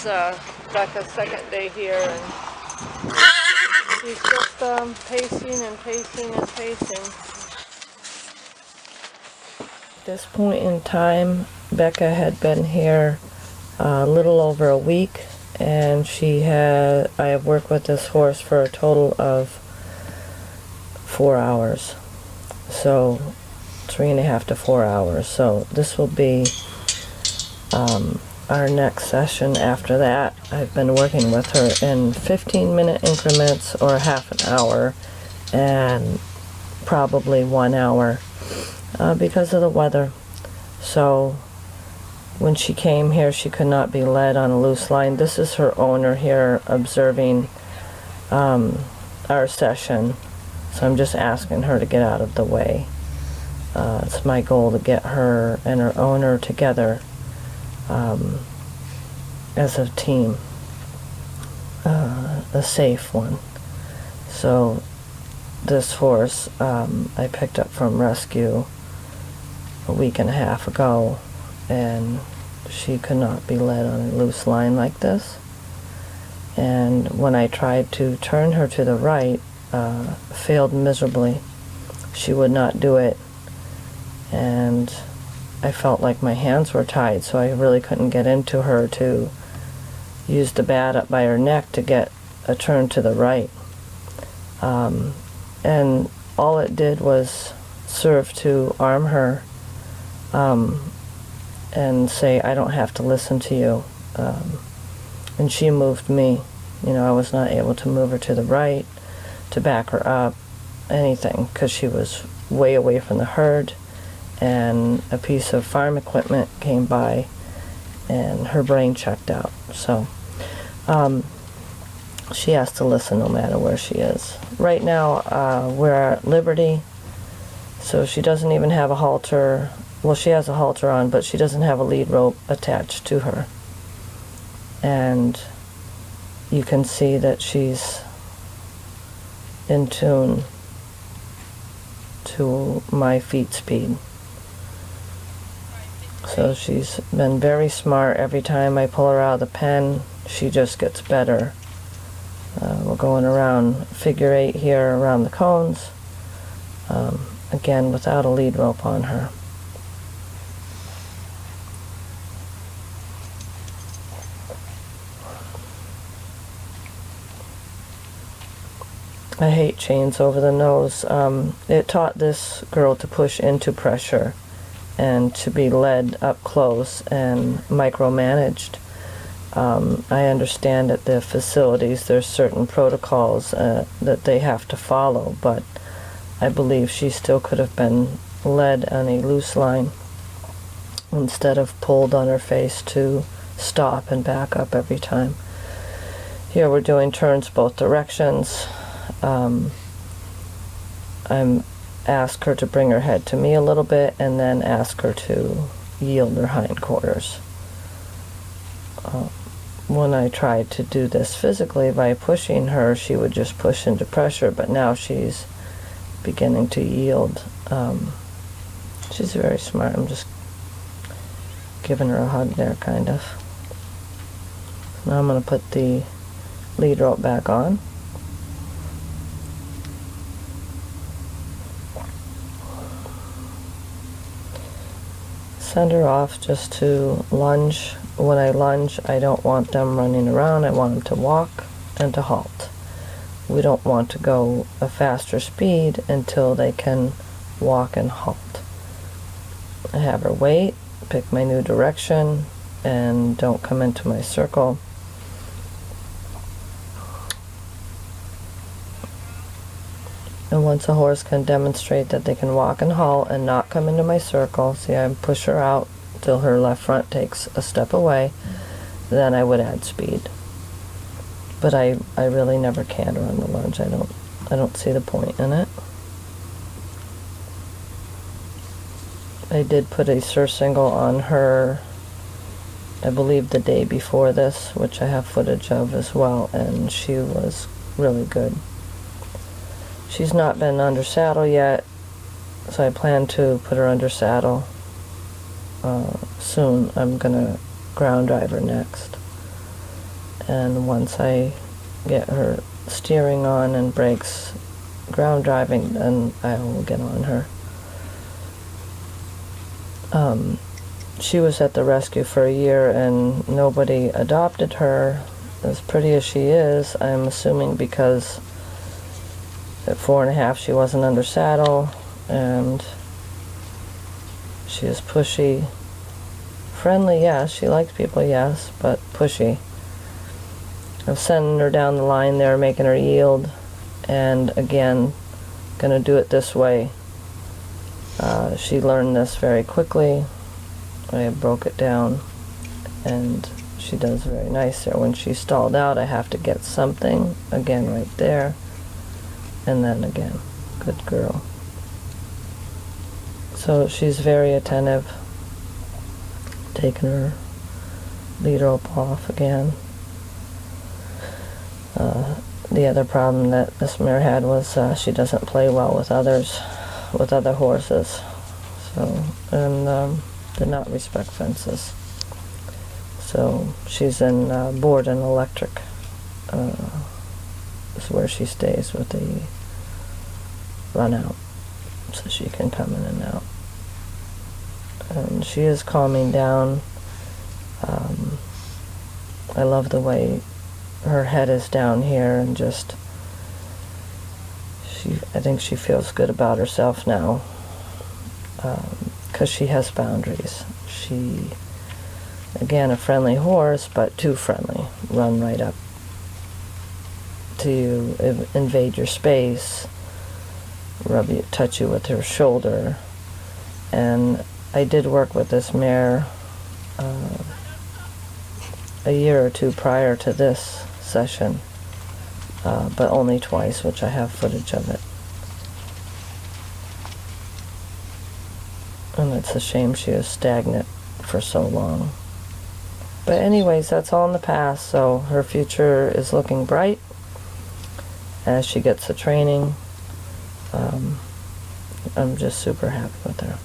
It's Becca's second day here, and she's just pacing and pacing and pacing. At this point in time, Becca had been here a little over a week, and I have worked with this horse for a total of 4 hours. So 3.5 to 4 hours. So this will be our next session after that. I've been working with her in 15-minute increments or half an hour and probably 1 hour because of the weather. So when she came here, she could not be led on a loose line. This is her owner here observing our session. So I'm just asking her to get out of the way. It's my goal to get her and her owner together as a team, a safe one. So this horse I picked up from rescue a week and a half ago, and she could not be led on a loose line like this. And when I tried to turn her to the right, failed miserably. She would not do it, and I felt like my hands were tied, so I really couldn't get into her to use the bat up by her neck to get a turn to the right. And all it did was serve to arm her and say, I don't have to listen to you. And she moved me. You know, I was not able to move her to the right, to back her up, anything, because she was way away from the herd, and a piece of farm equipment came by and her brain checked out. So she has to listen no matter where she is. Right now we're at Liberty, so she doesn't even have a halter. Well, she has a halter on, but she doesn't have a lead rope attached to her. And you can see that she's in tune to my feet speed. So she's been very smart. Every time I pull her out of the pen, she just gets better. We're going around figure 8 here around the cones, again without a lead rope on her. I hate chains over the nose. It taught this girl to push into pressure and to be led up close and micromanaged. I understand at the facilities there's certain protocols that they have to follow, but I believe she still could have been led on a loose line instead of pulled on her face to stop and back up every time. Here we're doing turns both directions. I'm ask her to bring her head to me a little bit and then ask her to yield her hindquarters. When I tried to do this physically by pushing her, she would just push into pressure, but now she's beginning to yield. She's very smart. I'm just giving her a hug there, kind of. Now I'm going to put the lead rope back on. Send her off just to lunge. When I lunge, I don't want them running around. I want them to walk and to halt. We don't want to go a faster speed until they can walk and halt. I have her wait, pick my new direction, and don't come into my circle. And once a horse can demonstrate that they can walk and halt and not come into my circle, see, I push her out till her left front takes a step away, then I would add speed. But I really never canter on the lunge. I don't see the point in it. I did put a surcingle on her, I believe the day before this, which I have footage of as well, and she was really good. She's not been under saddle yet, so I plan to put her under saddle soon. I'm going to ground drive her next. and once I get her steering on and brakes ground driving, then I will get on her. She was at the rescue for a year and nobody adopted her. As pretty as she is, I'm assuming because at 4.5 she wasn't under saddle, and she is pushy. Friendly, yes. She likes people, yes, but pushy. I'm sending her down the line there, making her yield, and again, gonna do it this way. She learned this very quickly. I broke it down, and she does very nice there. When she stalled out, I have to get something, again right there, and then again. Good girl. So she's very attentive. Taking her lead rope off again. The other problem that this mare had was she doesn't play well with others, with other horses. So, and did not respect fences. So she's in board and electric. Is where she stays with the run out, so she can come in and out. And she is calming down. I love the way her head is down here, and just I think she feels good about herself now, because she has boundaries. She, again, a friendly horse, but too friendly. Run right up to you, invade your space, touch you with her shoulder. And I did work with this mare a year or two prior to this session, but only twice, which I have footage of it. And it's a shame she was stagnant for so long. But anyways, that's all in the past, so her future is looking bright as she gets the training. I'm just super happy with her.